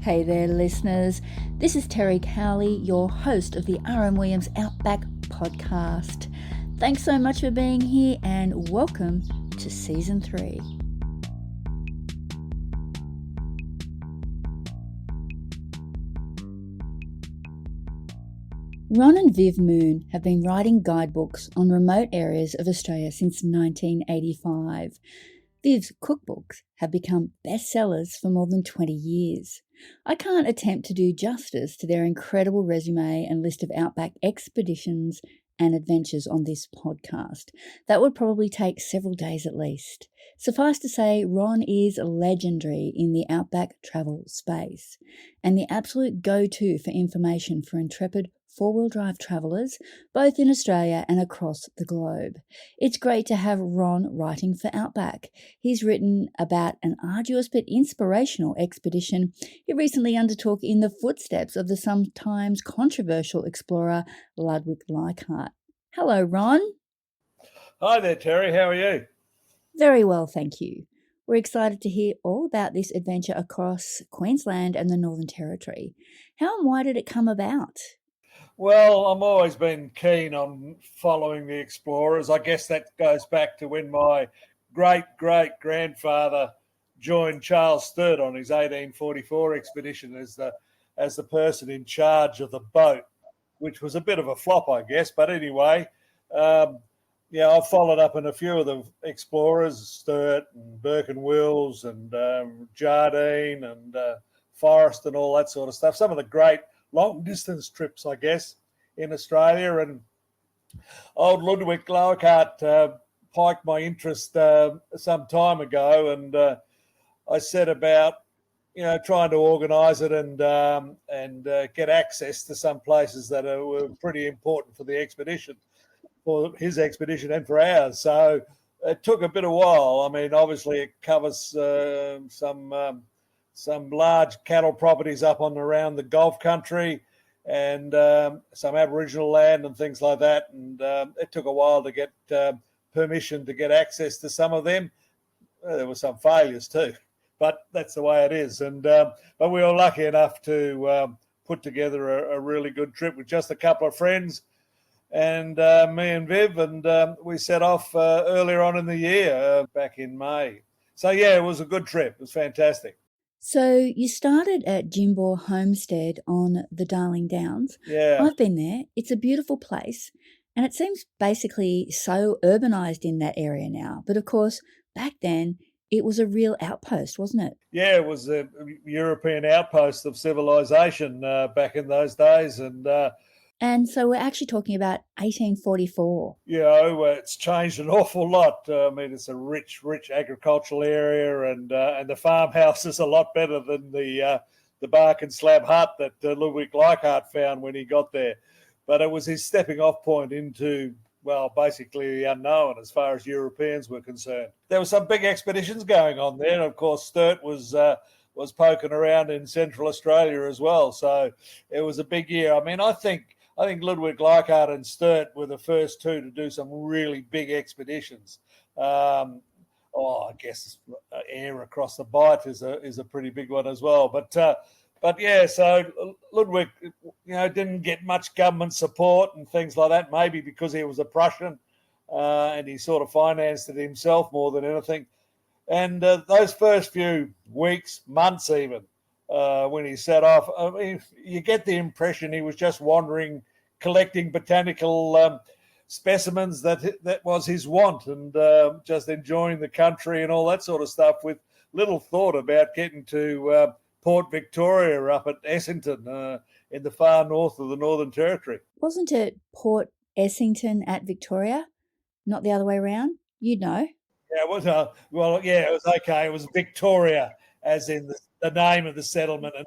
Hey there, listeners. This is Terry Cowley, your host of the R.M.Williams Outback podcast. Thanks so much for being here and welcome to Season 3. Ron and Viv Moon have been writing guidebooks on remote areas of Australia since 1985. Viv's cookbooks have become bestsellers for more than 20 years. I can't attempt to do justice to their incredible resume and list of outback expeditions and adventures on this podcast. That would probably take several days at least. Suffice to say, Ron is legendary in the outback travel space and the absolute go-to for information for intrepid four-wheel drive travellers, both in Australia and across the globe. It's great to have Ron writing for Outback. He's written about an arduous but inspirational expedition he recently undertook in the footsteps of the sometimes controversial explorer Ludwig Leichhardt. Hello, Ron. Hi there, Terry. How are you? Very well, thank you. We're excited to hear all about this adventure across Queensland and the Northern Territory. How and why did it come about? Well, I've always been keen on following the explorers. I guess that goes back to when my great-great-grandfather joined Charles Sturt on his 1844 expedition as the person in charge of the boat, which was a bit of a flop, I guess. But anyway, I've followed up on a few of the explorers, Sturt and Burke and Wills and Jardine and Forrest and all that sort of stuff. Some of the great long-distance trips, I guess, in Australia. And old Ludwig Leichhardt piqued my interest some time ago, and I set about, trying to organise it and get access to some places that were pretty important for the expedition, for his expedition and for ours. So it took a bit of while. I mean, obviously it covers some large cattle properties up on around the Gulf country and some Aboriginal land and things like that. And it took a while to get permission to get access to some of them. There were some failures too, but that's the way it is. And but we were lucky enough to put together a really good trip with just a couple of friends and me and Viv, and we set off earlier on in the year, back in May. So yeah, it was a good trip. It was fantastic. So you started at Jimbour Homestead on the Darling Downs. Yeah. I've been there. It's a beautiful place, and it seems basically so urbanised in that area now. But of course, back then, it was a real outpost, wasn't it? Yeah, it was a European outpost of civilization back in those days. And so we're actually talking about 1844. It's changed an awful lot. I mean, it's a rich agricultural area, and the farmhouse is a lot better than the bark and slab hut that Ludwig Leichhardt found when he got there. But it was his stepping off point into, well, basically the unknown as far as Europeans were concerned. There were some big expeditions going on there. And of course, Sturt was poking around in Central Australia as well. So it was a big year. I mean, I think Ludwig Leichhardt and Sturt were the first two to do some really big expeditions. I guess Air Across the Bight is a pretty big one as well. But yeah, so Ludwig, didn't get much government support and things like that, maybe because he was a Prussian and he sort of financed it himself more than anything. And those first few weeks, months even, when he set off, I mean, you get the impression he was just wandering, collecting botanical specimens. That was his want, and just enjoying the country and all that sort of stuff, with little thought about getting to Port Victoria up at Essington in the far north of the Northern Territory. Wasn't it Port Essington at Victoria, not the other way around? You'd know. Yeah, it was. It was okay. It was Victoria, as in the name of the settlement, and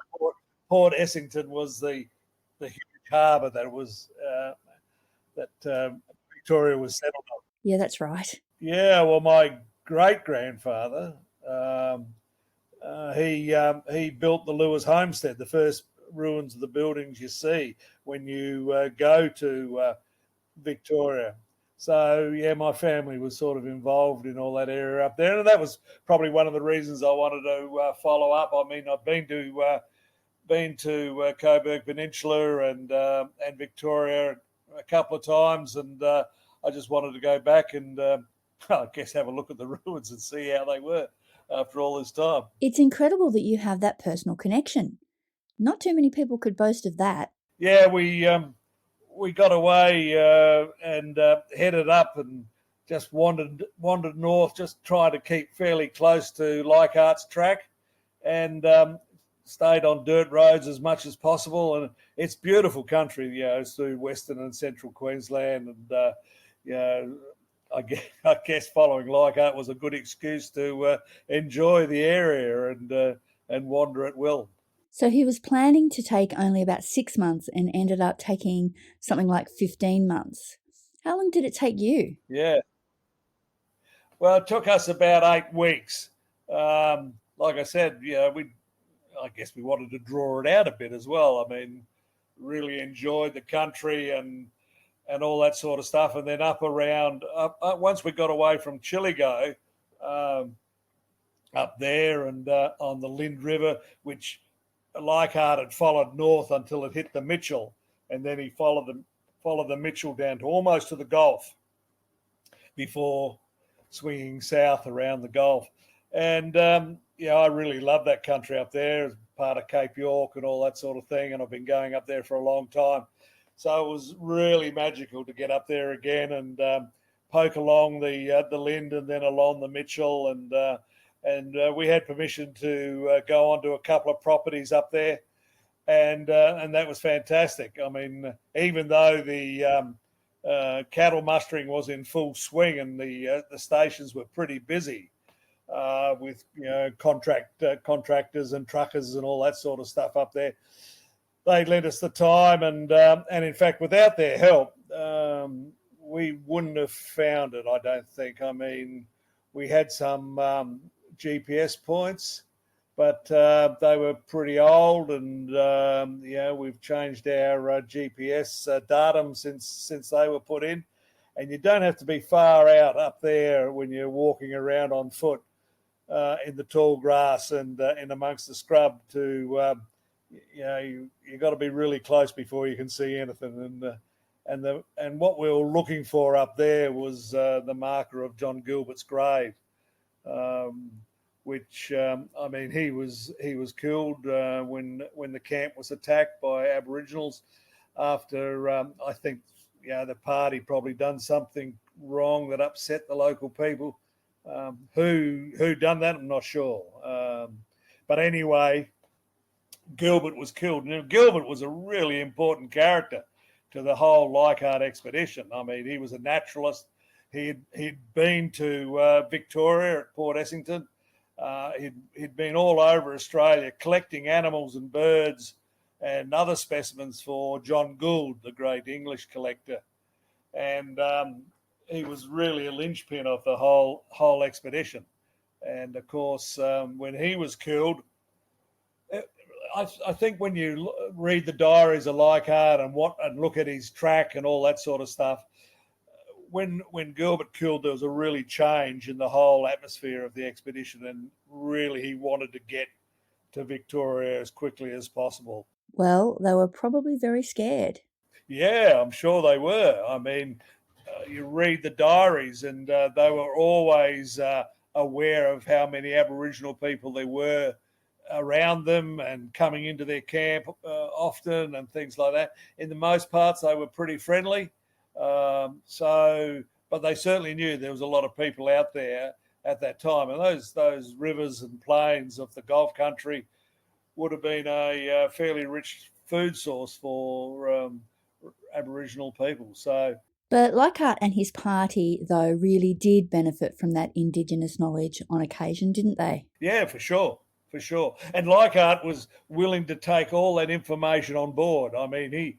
Port Essington was the huge harbour that was Victoria was settled on. Yeah, that's right. Yeah, well, my great grandfather, he built the Lewis Homestead, the first ruins of the buildings you see when you go to Victoria. So, yeah, my family was sort of involved in all that area up there. And that was probably one of the reasons I wanted to follow up. I mean, I've been to been to Coburg Peninsula and Victoria a couple of times, and I just wanted to go back and I guess have a look at the ruins and see how they were after all this time. It's incredible that you have that personal connection. Not too many people could boast of that. Yeah, we got away and headed up and just wandered north, just trying to keep fairly close to Leichhardt's track, and stayed on dirt roads as much as possible. And it's beautiful country, it's through Western and Central Queensland, and I guess following Leichhardt was a good excuse to enjoy the area and wander at will. So he was planning to take only about 6 months and ended up taking something like 15 months. How long did it take you? Yeah. Well, it took us about 8 weeks. Like I said, I guess we wanted to draw it out a bit as well. I mean, really enjoyed the country and all that sort of stuff. And then once we got away from Chillagoe, up there and on the Lind River, which Leichhardt had followed north until it hit the Mitchell, and then he followed the Mitchell down to almost to the Gulf before swinging south around the Gulf. And I really love that country up there as part of Cape York and all that sort of thing, and I've been going up there for a long time. So it was really magical to get up there again and poke along the Lind and then along the Mitchell, and we had permission to go onto a couple of properties up there, and that was fantastic. I mean, even though the cattle mustering was in full swing and the stations were pretty busy with contractors and truckers and all that sort of stuff up there, they lent us the time, and in fact, without their help, we wouldn't have found it, I don't think. I mean, we had some GPS points, but they were pretty old, and we've changed our GPS datum since they were put in, and you don't have to be far out up there when you're walking around on foot in the tall grass and in amongst the scrub to you got to be really close before you can see anything. And what we were looking for up there was the marker of John Gilbert's grave, which I mean he was killed when the camp was attacked by Aboriginals after I think the party probably done something wrong that upset the local people. Who done that, I'm not sure. But anyway, Gilbert was killed. Now, Gilbert was a really important character to the whole Leichhardt expedition. I mean, he was a naturalist. He'd been to Victoria at Port Essington. He'd been all over Australia collecting animals and birds and other specimens for John Gould, the great English collector. And he was really a linchpin of the whole expedition. And, of course, when he was killed, I think when you read the diaries of Leichhardt and look at his track and all that sort of stuff, when Gilbert killed, there was a really change in the whole atmosphere of the expedition, and really he wanted to get to Victoria as quickly as possible. Well, they were probably very scared. Yeah, I'm sure they were. I mean, you read the diaries, and they were always aware of how many Aboriginal people there were around them and coming into their camp often and things like that. In the most parts, they were pretty friendly. But they certainly knew there was a lot of people out there at that time, and those rivers and plains of the Gulf country would have been a fairly rich food source for Aboriginal people. But Leichhardt and his party, though, really did benefit from that Indigenous knowledge on occasion, didn't they? Yeah, for sure. And Leichhardt was willing to take all that information on board. I mean, he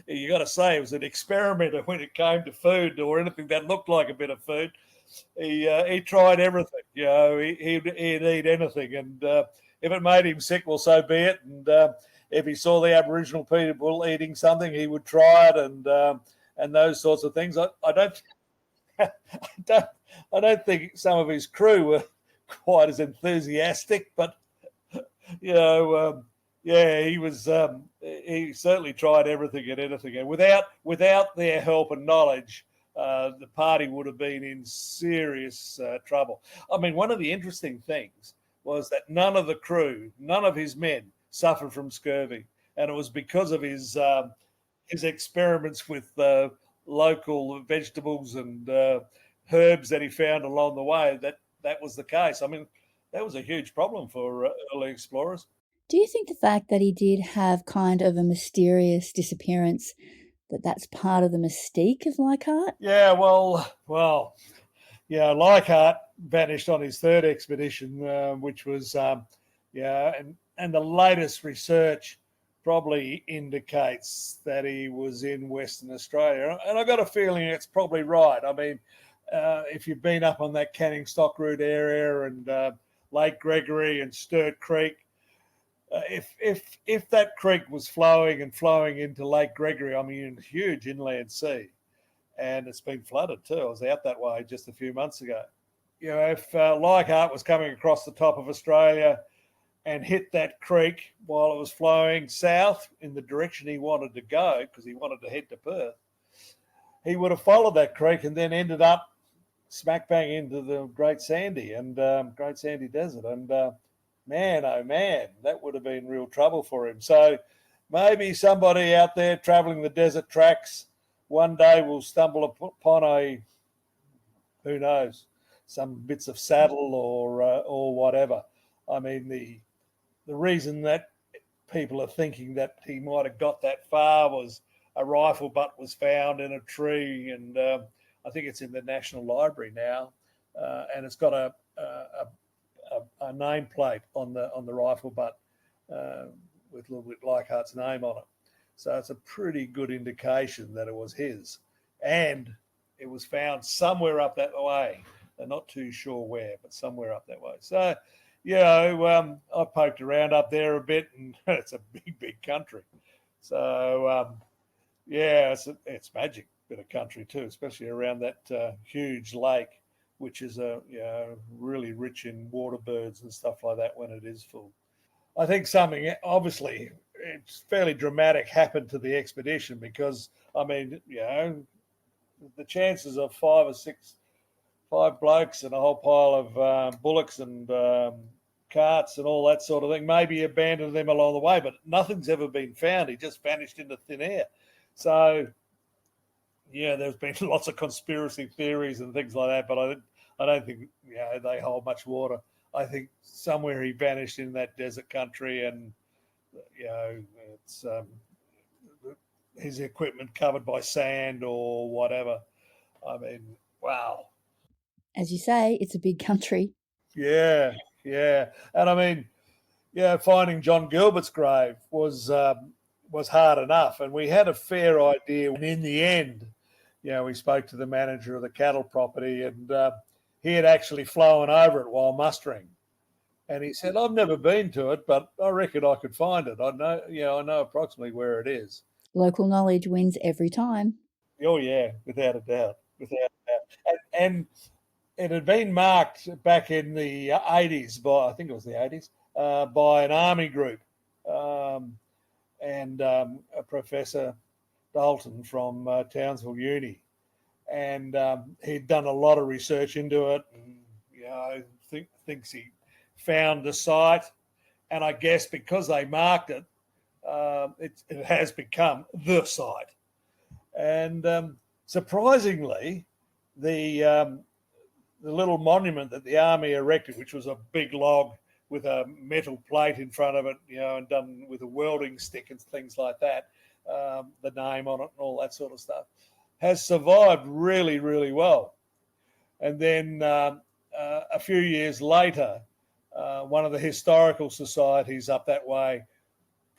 you got to say, it was an experimenter when it came to food or anything that looked like a bit of food. He tried everything. He'd eat anything, and if it made him sick, well, so be it. And if he saw the Aboriginal people eating something, he would try it, and those sorts of things. I don't think some of his crew were quite as enthusiastic, but Yeah, he was. He certainly tried everything and anything, and without their help and knowledge, the party would have been in serious trouble. I mean, one of the interesting things was that none of the crew, none of his men, suffered from scurvy, and it was because of his experiments with local vegetables and herbs that he found along the way. That was the case. I mean, that was a huge problem for early explorers. Do you think the fact that he did have kind of a mysterious disappearance, that's part of the mystique of Leichhardt? Yeah, well, yeah. Leichhardt vanished on his third expedition, which was, yeah, and the latest research probably indicates that he was in Western Australia, and I got a feeling it's probably right. I mean, if you've been up on that Canning Stock Route area and Lake Gregory and Sturt Creek, if that creek was flowing into Lake Gregory, I mean, huge inland sea, and it's been flooded too. I was out that way just a few months ago. You know, if Leichhardt was coming across the top of Australia and hit that creek while it was flowing south in the direction he wanted to go, because he wanted to head to Perth, he would have followed that creek and then ended up smack bang into the Great Sandy Desert. And man, oh man, that would have been real trouble for him. So maybe somebody out there traveling the desert tracks one day will stumble upon who knows, some bits of saddle or whatever. I mean, the reason that people are thinking that he might have got that far was a rifle butt was found in a tree, and I think it's in the National Library now, and it's got a nameplate on the rifle butt with Ludwig Leichhardt's name on it. So it's a pretty good indication that it was his, and it was found somewhere up that way. They're not too sure where, but somewhere up that way. So, you know, I poked around up there a bit, and it's a big country. So, yeah, it's magic bit of country too, especially around that huge lake, which is really rich in water birds and stuff like that when it is full. I think something, obviously, it's fairly dramatic happened to the expedition because, I mean, you know, the chances of five blokes and a whole pile of bullocks and carts and all that sort of thing, maybe abandoned them along the way, but nothing's ever been found. He just vanished into thin air. So, yeah, there's been lots of conspiracy theories and things like that, but I don't think they hold much water. I think somewhere he vanished in that desert country, and it's his equipment covered by sand or whatever. I mean, wow. As you say, it's a big country. Yeah, and I mean, finding John Gilbert's grave was hard enough, and we had a fair idea. And in the end, we spoke to the manager of the cattle property, and he had actually flown over it while mustering. And he said, "I've never been to it, but I reckon I could find it. I know approximately where it is." Local knowledge wins every time. Oh yeah, without a doubt. And it had been marked back in the 80s I think it was the 80s, by an army group, and a Professor Dalton from Townsville Uni, and he'd done a lot of research into it, and thinks he found the site, and I guess because they marked it, it has become the site. And surprisingly, the little monument that the army erected, which was a big log with a metal plate in front of it, and done with a welding stick and things like that, the name on it and all that sort of stuff, has survived really, really well. And then a few years later, one of the historical societies up that way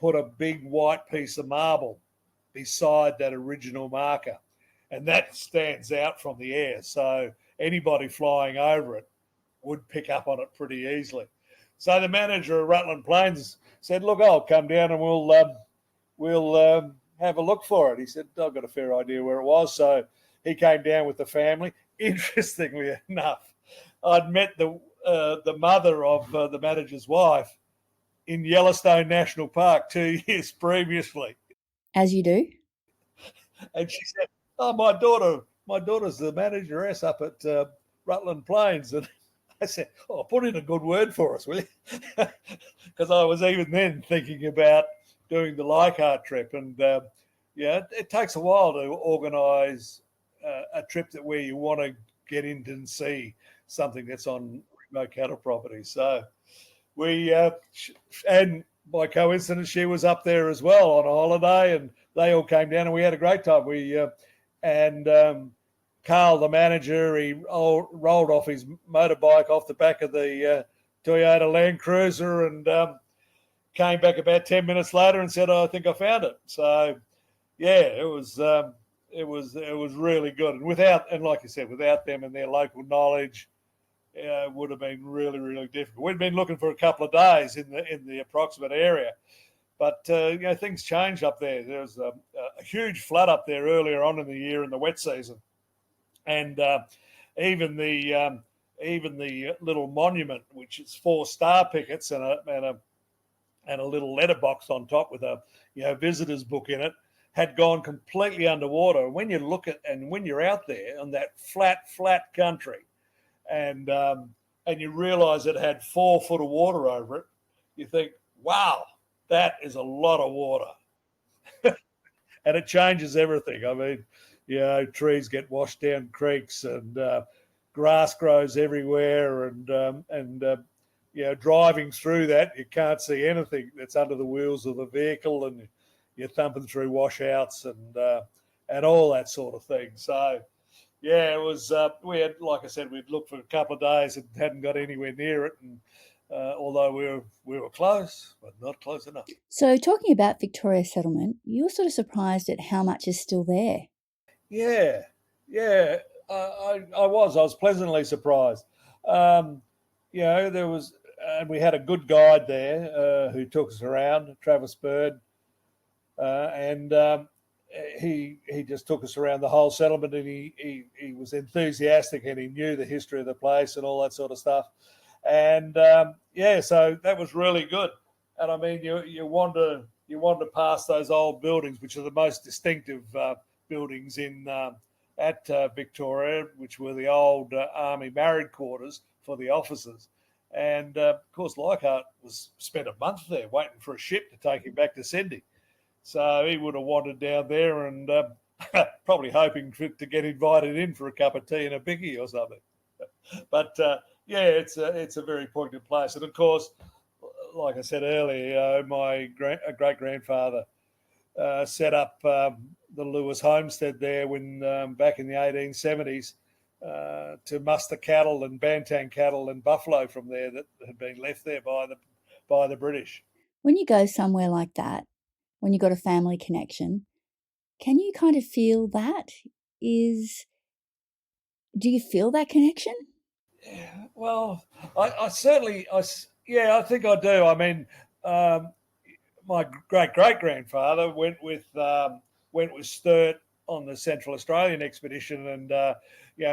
put a big white piece of marble beside that original marker, and that stands out from the air. So anybody flying over it would pick up on it pretty easily. So the manager of Rutland Plains said, "Look, I'll come down and we'll have a look for it." He said, "I've got a fair idea where it was." So he came down with the family. Interestingly enough, I'd met the mother of the manager's wife in Yellowstone National Park 2 years previously. As you do. And she said, "Oh, my daughter's the manageress up at Rutland Plains." And I said, "Oh, put in a good word for us, will you?" Because I was even then thinking about doing the Leichhardt trip. And it takes a while to organise a trip where you want to get in and see something that's on remote cattle property. So we, and by coincidence, she was up there as well on a holiday, and they all came down, and we had a great time. Carl, the manager, he rolled off his motorbike off the back of the Toyota Land Cruiser, and came back about 10 minutes later and said, "Oh, I think I found it." So, yeah, it was really good. And like you said, without them and their local knowledge, it would have been really, really difficult. We'd been looking for a couple of days in the approximate area, but things changed up there. There was a huge flood up there earlier on in the year in the wet season, and even the little monument, which is 4 star pickets and a little letterbox on top with a visitor's book in it, had gone completely underwater. When you look at and when you're out there on that flat country, and you realise it had 4 foot of water over it, you think, wow, that is a lot of water. And it changes everything. I mean, trees get washed down creeks, and grass grows everywhere, and driving through that, you can't see anything that's under the wheels of the vehicle, and you're thumping through washouts and all that sort of thing. So, yeah, it was. We had, like I said, we'd looked for a couple of days and hadn't got anywhere near it, and although we were close, but not close enough. So, talking about Victoria Settlement, you were sort of surprised at how much is still there. Yeah, I was pleasantly surprised. There was, and we had a good guide there who took us around, Travis Bird, and he just took us around the whole settlement, and he was enthusiastic, and he knew the history of the place and all that sort of stuff. And so that was really good. And I mean, you wander past those old buildings, which are the most distinctive buildings at Victoria, which were the old army married quarters for the officers. And of course, Leichhardt spent a month there waiting for a ship to take him back to Sydney. So he would have wandered down there and probably hoping to get invited in for a cup of tea and a biggie or something. But it's a very poignant place. And of course, like I said earlier, my great grandfather set up the Lewis homestead there when back in the 1870s to muster cattle and bantang cattle and buffalo from there that had been left there by the British. When you go somewhere like that, when you've got a family connection, can you kind of feel that? Do you feel that connection? Yeah, well, I certainly, I think I do. I mean, my great-great-grandfather went with Sturt on the Central Australian expedition, and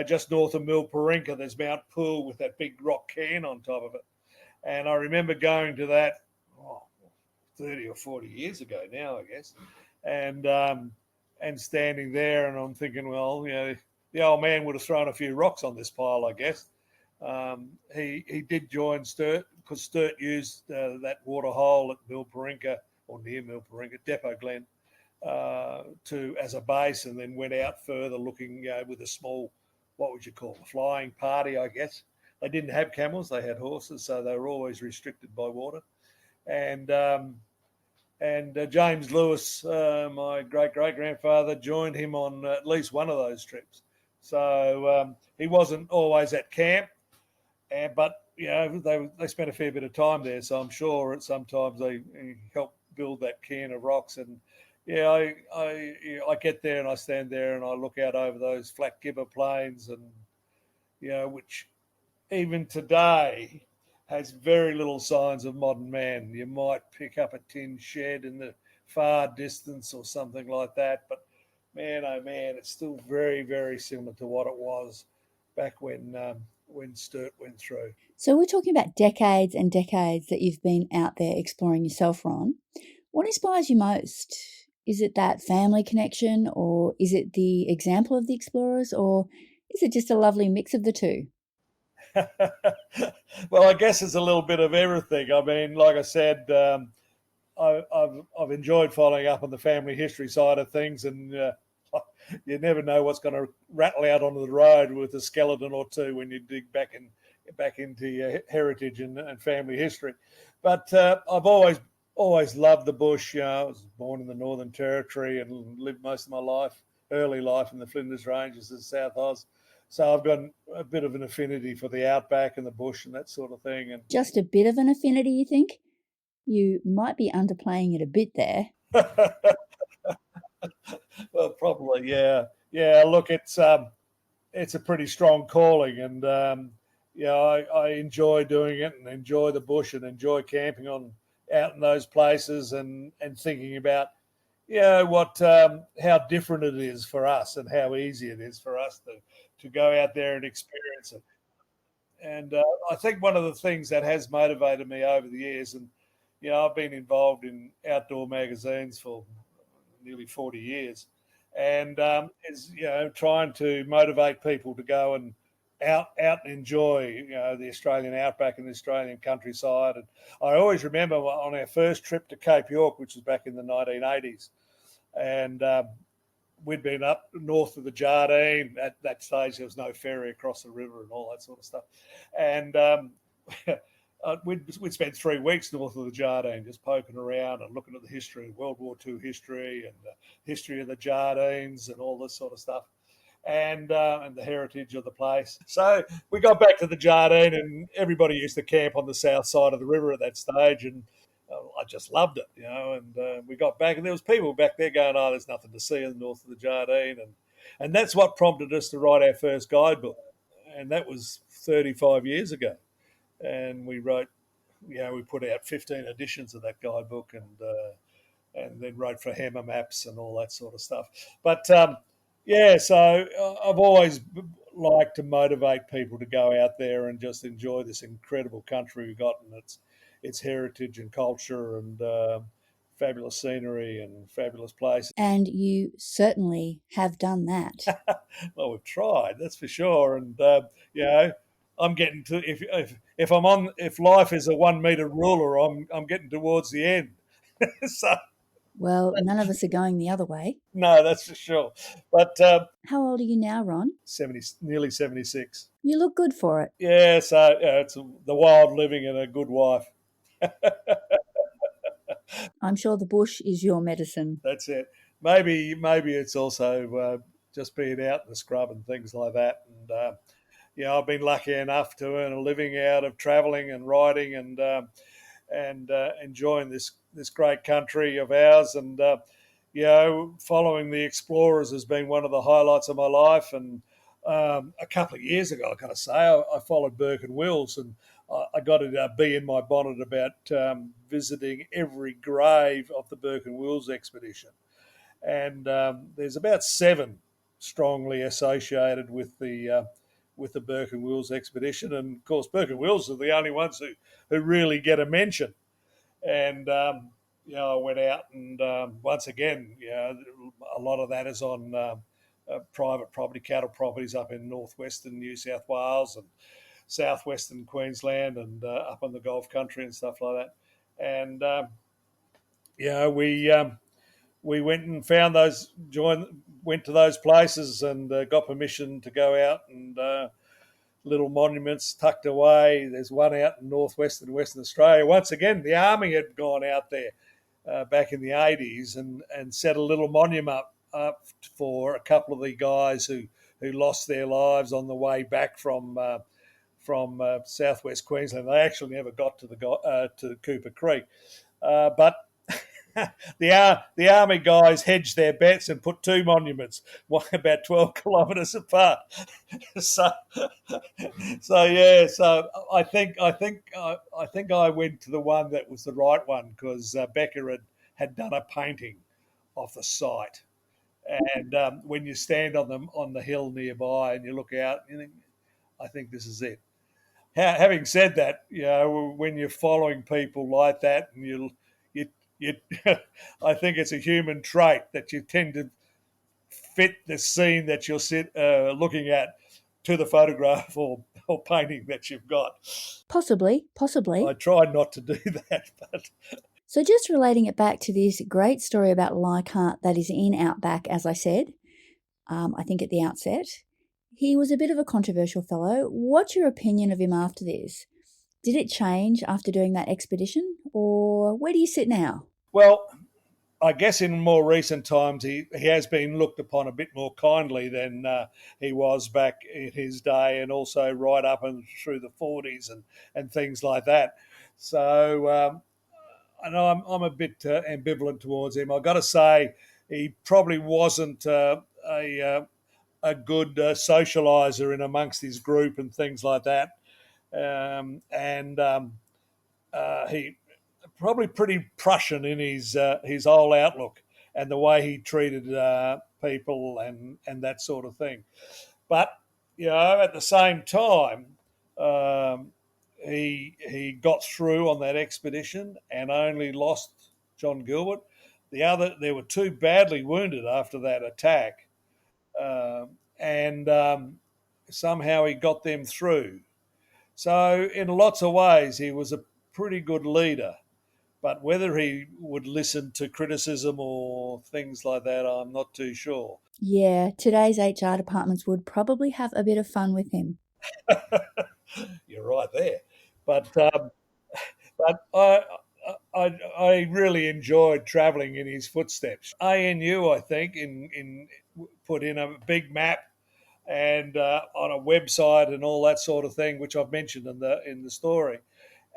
just north of Milparinka, there's Mount Poole with that big rock cairn on top of it. And I remember going to that 30 or 40 years ago now, I guess, and standing there, and I'm thinking, well, the old man would have thrown a few rocks on this pile, I guess. He did join Sturt because Sturt used that water hole at Milparinka, or near Milparinka, Depot Glen, as a base, and then went out further looking with a small, what would you call, a flying party, I guess. They didn't have camels, they had horses, so they were always restricted by water. And James Lewis, my great-great-grandfather, joined him on at least one of those trips. So he wasn't always at camp, but they spent a fair bit of time there. So I'm sure sometimes they helped build that cairn of rocks. And I get there and I stand there and I look out over those flat gibber plains, and which even today has very little signs of modern man. You might pick up a tin shed in the far distance or something like that, but man, oh man, it's still very, very similar to what it was back when Sturt went through. So we're talking about decades and decades that you've been out there exploring yourself, Ron. What inspires you most? Is it that family connection, or is it the example of the explorers, or is it just a lovely mix of the two? Well, I guess it's a little bit of everything. I mean, like I said, I've enjoyed following up on the family history side of things, and you never know what's going to rattle out onto the road with a skeleton or two when you dig back into your heritage and family history. But I've always loved the bush. I was born in the Northern Territory and lived most of my early life in the Flinders Ranges of South Oz. So I've got a bit of an affinity for the outback and the bush and that sort of thing. And Just a bit of an affinity, you think? You might be underplaying it a bit there. well, probably, yeah, yeah. Look, it's a pretty strong calling, and I enjoy doing it and enjoy the bush and enjoy camping out in those places and thinking about what how different it is for us and how easy it is for us to go out there and experience it. And I think one of the things that has motivated me over the years, and I've been involved in outdoor magazines for nearly 40 years, and is trying to motivate people to go and out and enjoy the Australian outback and the Australian countryside. And I always remember on our first trip to Cape York, which was back in the 1980s, and we'd been up north of the Jardine. At that stage, there was no ferry across the river and all that sort of stuff. And we'd spent 3 weeks north of the Jardine, just poking around and looking at the history, World War II history and the history of the Jardines and all this sort of stuff. And the heritage of the place. So we got back to the Jardine, and everybody used to camp on the south side of the river at that stage, and I just loved it, And we got back, and there was people back there going, "Oh, there's nothing to see in the north of the Jardine," and that's what prompted us to write our first guidebook, and that was 35 years ago. And we wrote, we put out 15 editions of that guidebook, and then wrote for Hammer Maps and all that sort of stuff. But so I've always liked to motivate people to go out there and just enjoy this incredible country we've got, and its heritage and culture and fabulous scenery and fabulous places. And you certainly have done that. Well, we've tried, that's for sure. And I'm getting to if life is a 1 meter ruler, I'm getting towards the end. So Well, none of us are going the other way. no, that's for sure. But How old are you now, Ron? 70, nearly 76. You look good for it. Yeah, so it's the wild living and a good wife. I'm sure the bush is your medicine. That's it. Maybe it's also just being out in the scrub and things like that. And I've been lucky enough to earn a living out of travelling and riding and enjoying this great country of ours. And following the explorers has been one of the highlights of my life. And a couple of years ago, I got to say, I followed Burke and Wills, and I got a bee in my bonnet about visiting every grave of the Burke and Wills expedition. And there's about 7 strongly associated with the Burke and Wills expedition. And of course, Burke and Wills are the only ones who really get a mention. And I went out, and once again, a lot of that is on private property, cattle properties up in northwestern New South Wales and southwestern Queensland and up on the Gulf country and stuff like that. And we went and found went to those places and got permission to go out, and little monuments tucked away. There's one out in northwestern Western Australia. Once again, the army had gone out there back in the 80s and set a little monument up for a couple of the guys who lost their lives on the way back from southwest Queensland. They actually never got to Cooper Creek, but the army guys hedged their bets and put 2 monuments, one about 12 kilometres apart. so I think I went to the one that was the right one, because Becker had done a painting of the site, and when you stand on the hill nearby and you look out, you think, I think this is it. Having said that, when you're following people like that, and you, you I think it's a human trait that you tend to fit the scene that you're looking at to the photograph or painting that you've got. Possibly, I possibly. try not to do that, but So just relating it back to this great story about Leichhardt that is in Outback, as I said, I think at the outset, he was a bit of a controversial fellow. What's your opinion of him after this? Did it change after doing that expedition, or where do you sit now? well, I guess in more recent times he has been looked upon a bit more kindly than he was back in his day, and also right up and through the 40s and things like that. So I know I'm a bit ambivalent towards him. I've got to say he probably wasn't a good socializer in amongst his group and things like that. And he probably pretty Prussian in his whole outlook and the way he treated people and that sort of thing. But at the same time, um, he got through on that expedition and only lost John Gilbert. There were two badly wounded after that attack, and somehow he got them through. So in lots of ways, he was a pretty good leader. But whether he would listen to criticism or things like that, I'm not too sure. Yeah, today's HR departments would probably have a bit of fun with him. You're right there. But I really enjoyed travelling in his footsteps. ANU, I think, in put in a big map and on a website and all that sort of thing, which I've mentioned in the story.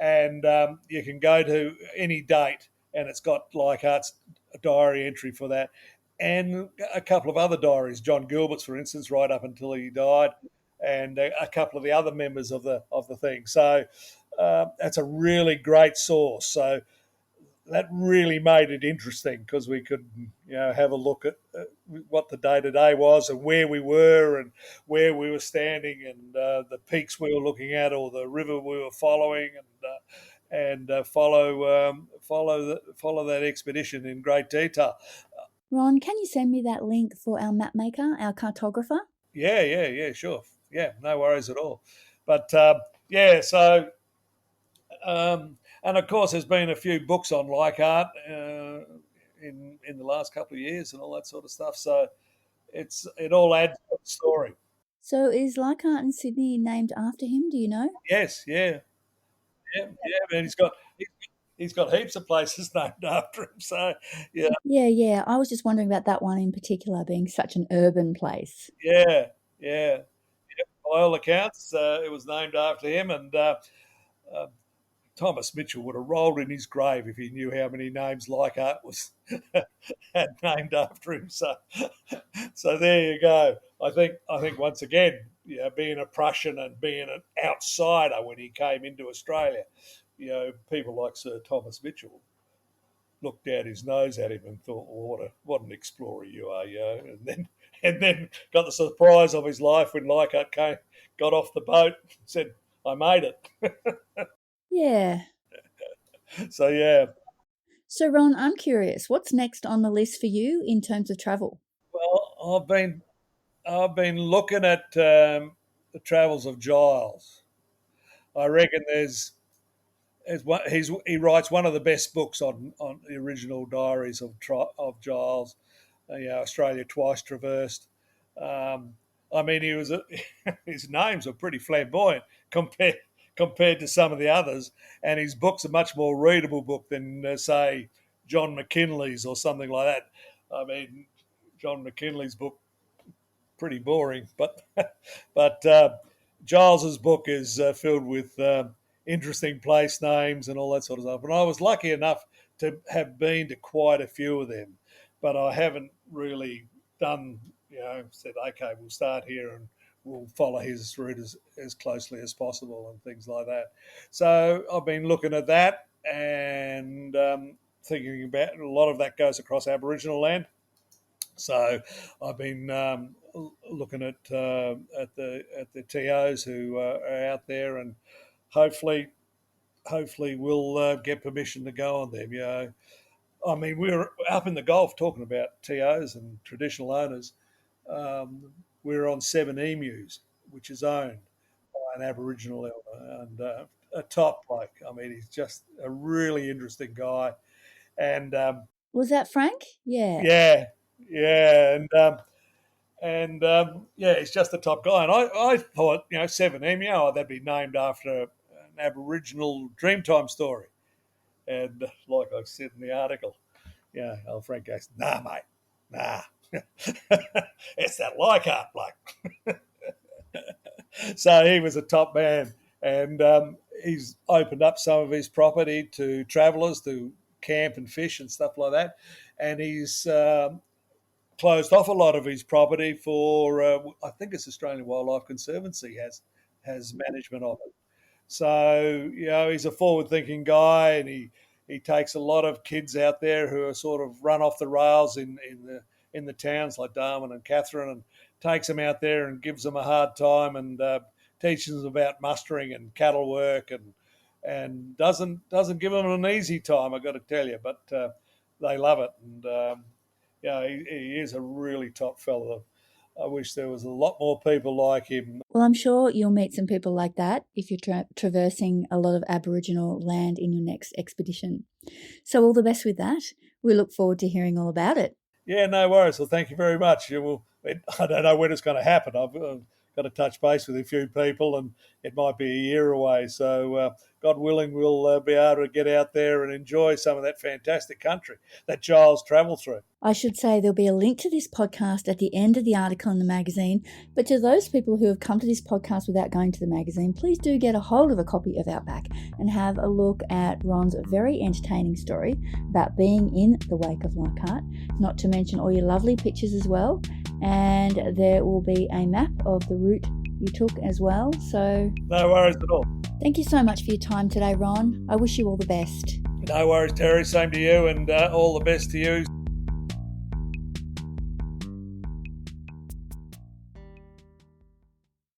And you can go to any date, and it's got Leichhardt's diary entry for that, and a couple of other diaries, John Gilbert's, for instance, right up until he died, and a couple of the other members of the thing. So that's a really great source. So that really made it interesting because we could have a look at what the day to day was and where we were and where we were standing and the peaks we were looking at or the river we were following and follow that expedition in great detail. Ron, can you send me that link for our map maker, our cartographer? Yeah, sure. Yeah, no worries at all. But yeah, so and of course, there's been a few books on Leichhardt in the last couple of years and all that sort of stuff. So it all adds to the story. So is Leichhardt in Sydney named after him? Do you know? Yes, yeah. And he's got heaps of places named after him. So yeah, Yeah. I was just wondering about that one in particular being such an urban place. yeah. By all accounts, it was named after him, and uh, Thomas Mitchell would have rolled in his grave if he knew how many names Leichhardt was had named after him. So there you go. I think once again, being a Prussian and being an outsider when he came into Australia, people like Sir Thomas Mitchell looked down his nose at him and thought, well, what an explorer you are, and then got the surprise of his life when Leichhardt got off the boat and said, I made it. Yeah. So yeah. So, Ron, I'm curious, what's next on the list for you in terms of travel? Well, I've been looking at the travels of Giles. I reckon he writes one of the best books on the original diaries of Giles. Australia Twice Traversed. Um, I mean, his names are pretty flamboyant compared to some of the others, and his book's a much more readable book than say John McKinley's or something like that. I mean, John McKinley's book pretty boring, but Giles's book is filled with interesting place names and all that sort of stuff. And I was lucky enough to have been to quite a few of them, but I haven't really done. Said okay, we'll start here and we'll follow his route as closely as possible and things like that. So I've been looking at that and thinking about a lot of that goes across Aboriginal land. So I've been looking at the TOs who are out there, and hopefully we'll get permission to go on them. I mean, we were up in the Gulf talking about TOs and traditional owners. We were on 7 emus, which is owned by an Aboriginal elder, and a top bloke. I mean, he's just a really interesting guy. And Was that Frank? Yeah. yeah, yeah, and yeah, he's just the top guy. And I thought, 7 emu, that'd be named after an Aboriginal Dreamtime story. And like I said in the article, old Frank goes, nah, mate, nah. It's that Leichhardt bloke. So he was a top man, and he's opened up some of his property to travellers to camp and fish and stuff like that. And he's closed off a lot of his property for, I think it's Australian Wildlife Conservancy has management of it. So, he's a forward-thinking guy, and he takes a lot of kids out there who are sort of run off the rails in the towns like Darwin and Katherine, and takes them out there and gives them a hard time, and teaches them about mustering and cattle work, and doesn't give them an easy time, I've got to tell you, but they love it. And he is a really top fella. I wish there was a lot more people like him. Well, I'm sure you'll meet some people like that if you're traversing a lot of Aboriginal land in your next expedition. So all the best with that. We look forward to hearing all about it. Yeah, no worries. Well, thank you very much. I don't know when it's going to happen. I've got to touch base with a few people, and it might be a year away. So, God willing, we'll be able to get out there and enjoy some of that fantastic country that Giles travelled through. I should say there'll be a link to this podcast at the end of the article in the magazine, but to those people who have come to this podcast without going to the magazine, please do get a hold of a copy of Outback and have a look at Ron's very entertaining story about being in the wake of Leichhardt, not to mention all your lovely pictures as well, and there will be a map of the route you took as well. So no worries at all. Thank you so much for your time today, Ron. I wish you all the best. No worries, Terry. Same to you, and all the best to you.